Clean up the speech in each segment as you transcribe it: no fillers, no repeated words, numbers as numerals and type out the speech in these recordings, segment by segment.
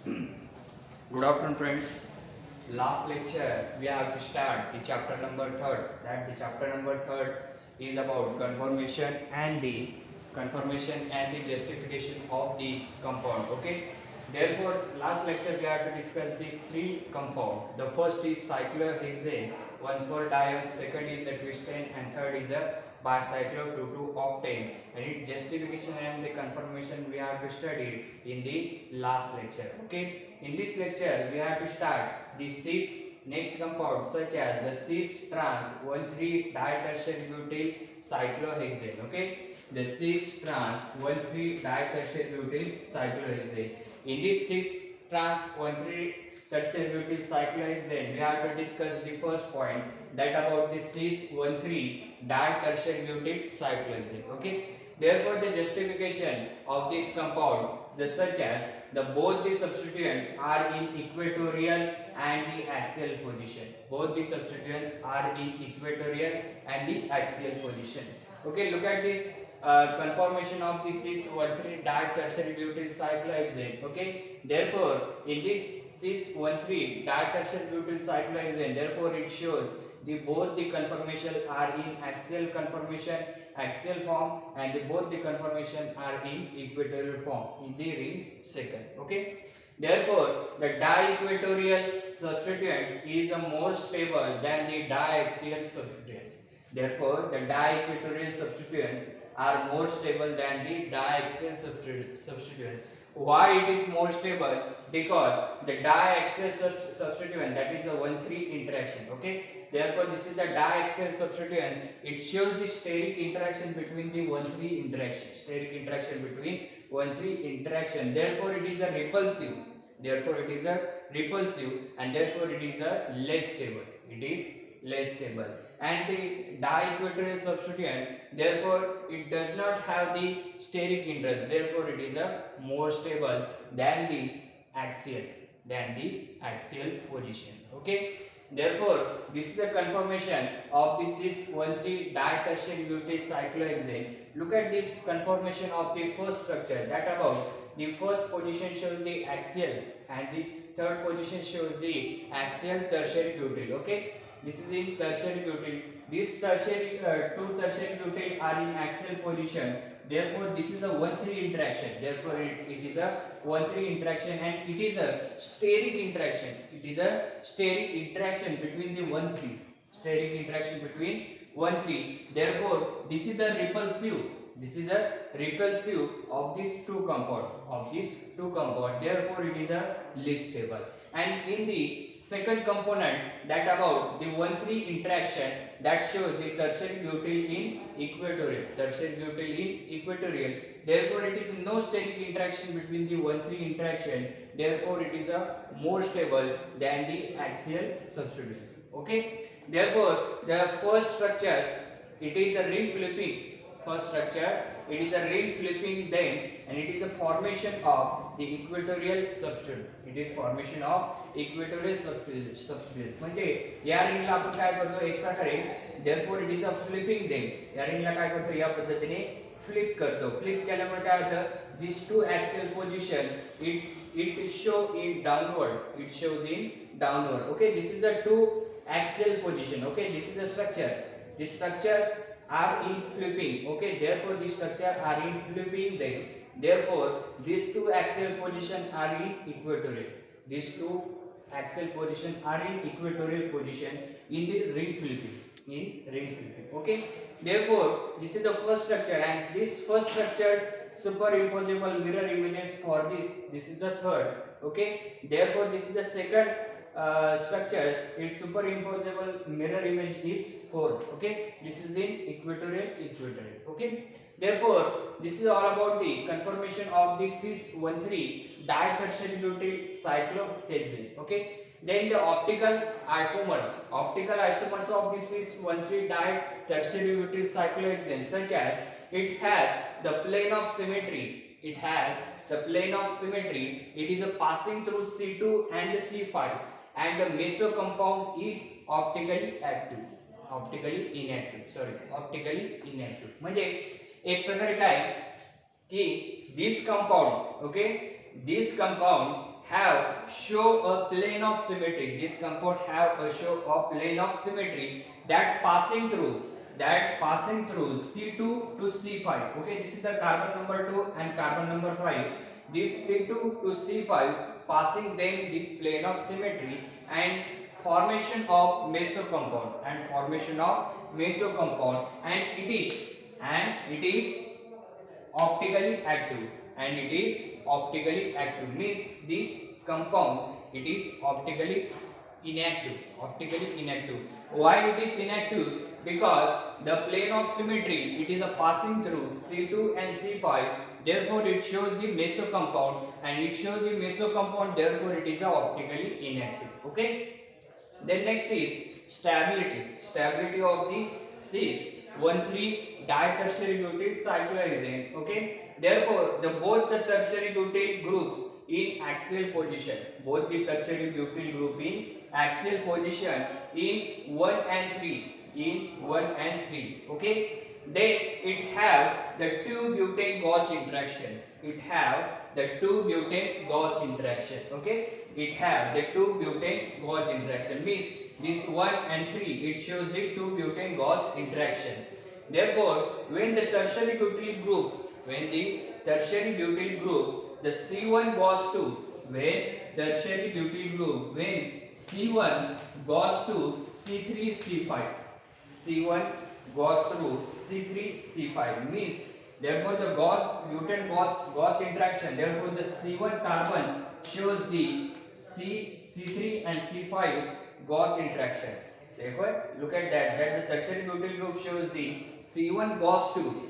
Good afternoon, friends. Last lecture we have to start the chapter number third. That the chapter number third is about conformation and the justification of the compound. Okay. Therefore, last lecture we have to discuss the three compound. The first is cyclohexane, 1,4-diene. Second is a twistane, and third is a bicyclo 2,2-octane. And its justification and the conformation we have to study in the last lecture. Okay. In this lecture, we have to start the cis next compound such as the cis trans 1,3-ditertiarybutyl cyclohexane. Okay, the cis trans 1,3-ditertiarybutyl cyclohexane. In this cis trans 1,3-tertiarybutyl cyclohexane, we have to discuss the first point that about the cis 1,3-ditertiarybutyl cyclohexane. Okay, therefore the justification of this compound the such as the both the substituents are in equatorial and the axial position. Both the substituents are in equatorial and the axial position. Okay, look at this conformation of the cis 1,3-ditertiarybutyl cyclohexane. Okay, therefore in this cis 1,3-ditertiarybutyl cyclohexane, therefore it shows the both the conformation are in axial form, and both the conformation are in equatorial form in the ring second. Okay, therefore the di-equatorial substituents is a more stable than the diaxial substituents. Therefore the di-equatorial substituents are more stable than the diaxial substituents. Why it is more stable? Because the diaxial substituent, that is the 1,3 interaction. Okay, therefore this is the diaxial substituents. It shows the steric interaction between the 1,3 interaction. Steric interaction between 1,3 interaction. Therefore it is a repulsive. Therefore it is a repulsive, and therefore it is a less stable. It is less stable. And the di-equatorial substituent, therefore it does not have the steric interest. Therefore it is a more stable than the axial position. Okay, therefore this is the conformation of the cis 1,3-ditertiarybutyl cyclohexane. Look at this conformation of the first structure. That about the first position shows the axial and the third position shows the axial tertiary butyl. Okay, this is in tertiary butyl. These two tertiary butyl are in axial position. Therefore this is a 1,3 interaction. Therefore it is a 1,3 interaction, and it is a steric interaction. It is a steric interaction between the 1,3. Steric interaction between 1,3. Therefore this is the repulsive. This is a repulsive of these two compound. Therefore it is a least stable. And in the second component, that about the 1,3 interaction, that shows the tertiary butyl in equatorial. Therefore it is no steric interaction between the 1,3 interaction. Therefore it is a more stable than the axial substituents. Okay, therefore the first structures, it is a ring flipping. First structure, it is a ring flipping then, and it is a formation of the equatorial substituent. It is formation of equatorial substituents. म्हणजे या रिंगला आपण काय करतो एक प्रकारे, therefore it is a flipping then. या रिंगला काय करतो या पद्धतीने फ्लिप करतो. फ्लिप केल्यामुळे काय होतं, these two axial position it show in downward. It shows in downward. Okay, this is the two axial position. Okay, this is the structure. The structures are in flipping. Okay, therefore these structures are in flipping then. Therefore these two axial positions are in equatorial. These two axial positions are in equatorial position in the ring flipping. Okay, therefore this is the first structure, and this first structures superimposable mirror images for this. This is the third. Okay, therefore this is the second structures. Its superimposable mirror image is 4. Okay, this is in equatorial. Okay, therefore this is all about the conformation of the cis 1,3-ditertiarybutyl cyclohexane. Okay, then the optical isomers of the cis 1,3-ditertiarybutyl cyclohexane, such as it has the plane of symmetry. It is a passing through C2 and C5, and the meso compound is optically inactive. म्हणजे एक प्रकारे काय कि this compound, okay, this compound have show a plane of symmetry. This compound have a show a plane of symmetry that passing through C2 to C5. Okay, this is the carbon number 2 and carbon number 5. This C2 to C5 passing them the plane of symmetry and formation of meso compound and it is optically active means this compound it is optically inactive. Why it is inactive? Because the plane of symmetry it is a passing through C2 and C5, therefore it shows the meso compound, and it shows the meso compound, therefore it is a optically inactive. Okay, then next is stability of the cis 1,3 ditertiary butyl cyclohexane. Okay, therefore the both the tertiary butyl groups in axial position, both the tertiary butyl group in axial position in 1 and 3. Okay, then it have the 2 butane Gauge interaction. Okay, it have the 2 butane Gauge interaction means this 1 and 3 it shows the 2 butane Gauge interaction. Therefore when the tertiary butyl group the C1 goes to when C1 goes to C3 C5, C1 goes through C3 C5 means therefore the Gauge interaction, therefore the C1 carbons shows the C3 and C5 Gauge interaction. Therefore look at that the tertiary butyl group shows the C1 goes to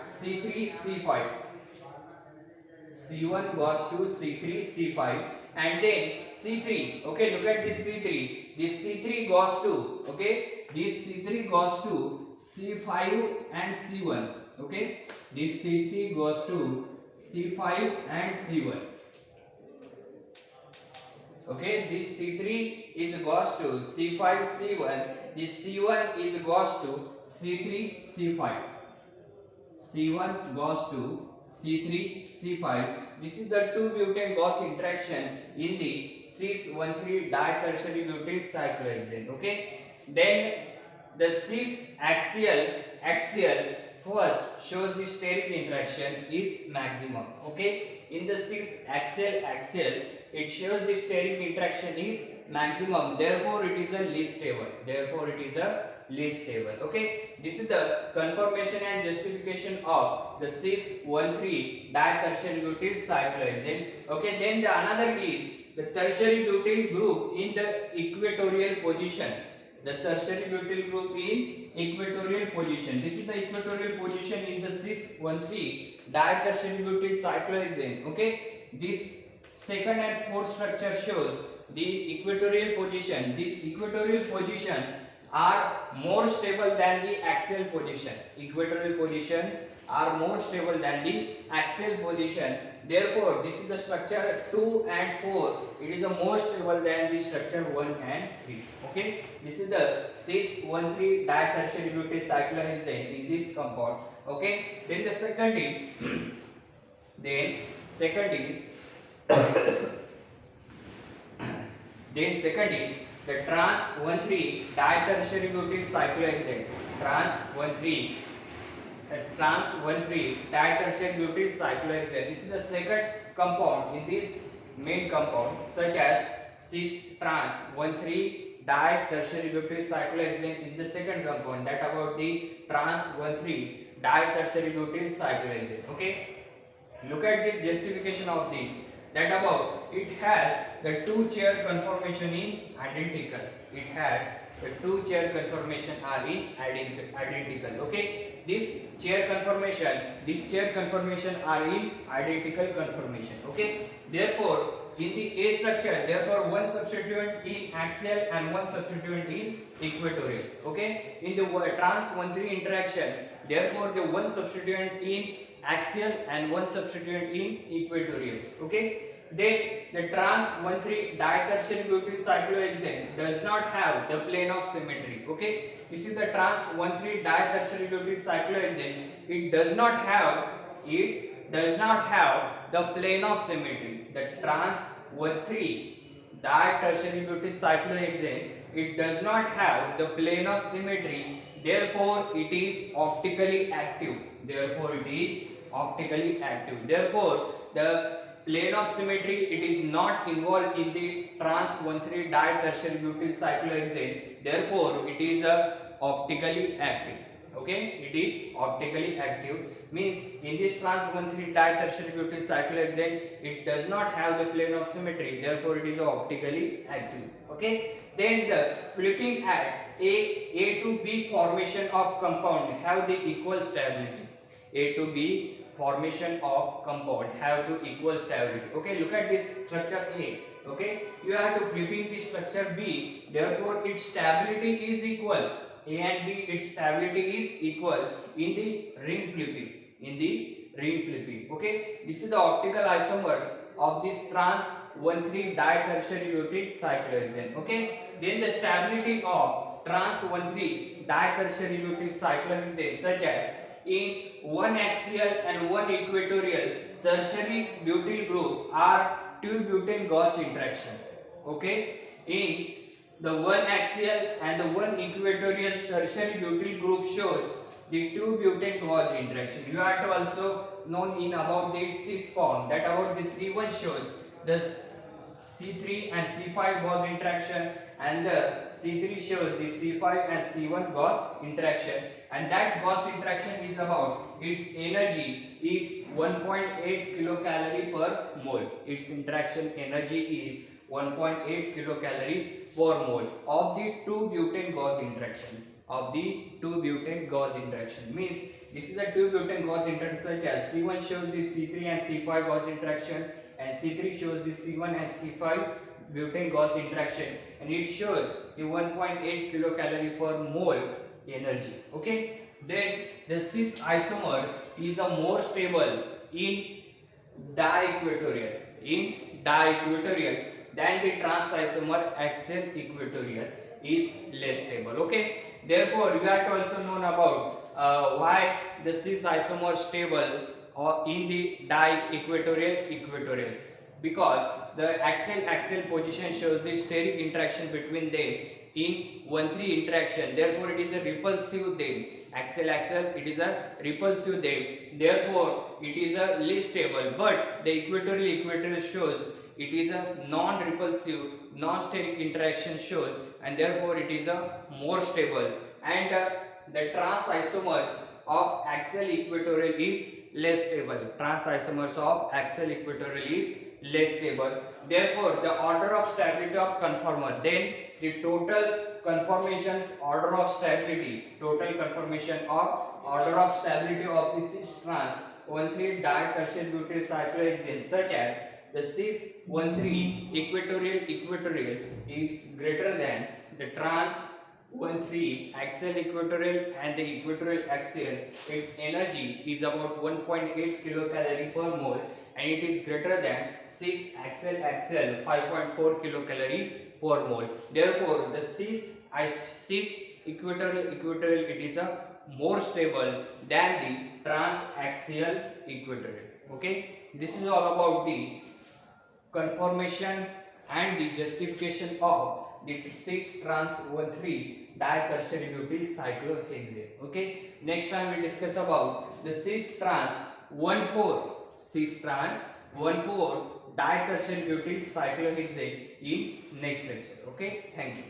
C3 C5, C1 goes to C3 C5, and then C3. Okay, look at this C3. This C3 goes to, okay, this C3 goes to C5 and C1. Okay, this C3 goes to C5 and C1. Okay, this C3 is goes to C5 C1. This C1 is goes to C3 C5. C1 goes to C3 C5. This is the 2 butane Gauge interaction in the cis-1,3 ditertiary butyl cyclohexane. Okay, then the cis axial first shows the steric interaction is maximum. Okay, in the cis axial it shows the steric interaction is maximum, therefore it is a least stable. Okay, this is the confirmation and justification of the cis-1,3 ditertiary butyl cyclohexane. Okay, then the another is the tertiary butyl group in the equatorial position. The tertiary butyl group in equatorial position. This is the equatorial position in the cis-1,3 ditertiary butyl cyclohexane. Okay, this second and fourth structure shows the equatorial position. These equatorial positions are more stable than the axial position. Equatorial positions are more stable than the axial positions. Therefore, this is the structure 2 and 4. It is the more stable than the structure 1 and 3. Okay, this is the cis-1,3 ditertiary butyl cyclohexane in this compound. Okay, then the second is then second is the trans-1,3 ditertiary butyl cyclohexane. Trans-1,3 ditertiary butyl cyclohexane. This is the second compound in this main compound, such as cis-trans-1,3 ditertiary butyl cyclohexane in the second compound, that about the trans-1,3 ditertiary butyl cyclohexane. Okay, look at this justification of this. That about it has the 2 chair conformation in identical. It has the 2 chair conformation are in identical. Okay, this chair conformation are in identical conformation. Okay, therefore in the A structure, therefore one substituent in axial and one substituent in equatorial. Okay, in the trans-1,3 interaction, therefore the one substituent in axial and one substituent in equatorial. Okay, Then the trans 1,3 ditertiary butyl cyclohexane does not have the plane of symmetry. Okay, this is the trans 1,3 ditertiary butyl cyclohexane. It does not have the plane of symmetry. The trans 1,3 ditertiary butyl cyclohexane, it does not have the plane of symmetry. Therefore, it is optically active. Therefore, the plane of symmetry, it is not involved in the trans 1,3 ditertiary butyl cyclohexane. Therefore, it is optically active. Okay, it is optically active, means in this trans 1,3 ditertiary butyl cyclohexane, it does not have the plane of symmetry. Therefore, it is optically active. Okay, then the looking at A to B formation of compound have the equal stability. A to B formation of compound have to equal stability. Okay, look at this structure A. Okay, you have to flipping the structure B. Therefore, its stability is equal. A and B, its stability is equal in the ring flipping. Okay, this is the optical isomers of this trans 1,3 ditertiary butyl cyclohexane. Okay, then the stability of trans 1,3 ditertiary butyl cyclohexane, such as in one axial and one equatorial tertiary butyl group are two butane gauge interaction. Okay, in the one axial and the one equatorial tertiary butyl group shows the two butane gauge interaction. You have to also known in about the cis form, that about the C1 shows the C3 and C5 gauge interaction, and the C3 shows the C5 and C1 gauge interaction, and that gauge interaction is about its energy is 1.8 kilocalorie per mole. Its interaction energy is 1.8 kilocalorie per mole of the 2-butane gauge interaction. Means this is a 2-butane gauge interaction, such as C1 shows the C3 and C5 gauge interaction, and C3 shows the C1 and C5 butane gauge interaction, and it shows the 1.8 kilocalorie per mole energy. Okay, then the cis isomer is a more stable in diequatorial than the trans isomer axial equatorial is less stable. Okay, therefore you have to also known about why the cis isomer stable or in the equatorial, because the axial position shows the steric interaction between them in 1,3 interaction. Therefore, it is a repulsive them. Axial, it is a repulsive them. Therefore, it is a least stable. But the equatorial shows it is a non-repulsive, non-steric interaction shows, and therefore it is a more stable. And the trans isomers of axial equatorial is less stable. Therefore, the order of stability of conformer, then the total conformation of the cis trans 1,3 ditertiary butyl cyclohexane, such as the cis 1,3 equatorial is greater than the trans 1,3 axial equatorial and the equatorial axial. Its energy is about 1.8 kilocalorie per mole, and it is greater than cis axial 5.4 kilocalorie per mole. Therefore, the cis equatorial it is a more stable than the trans axial equatorial. Okay, this is all about the conformation and the justification of the cis trans 1,3 ditertiary butyl cyclohexane. Okay, next time we discuss about the cis trans 1,4 ditertiary butyl cyclohexane in next lecture. Okay, thank you.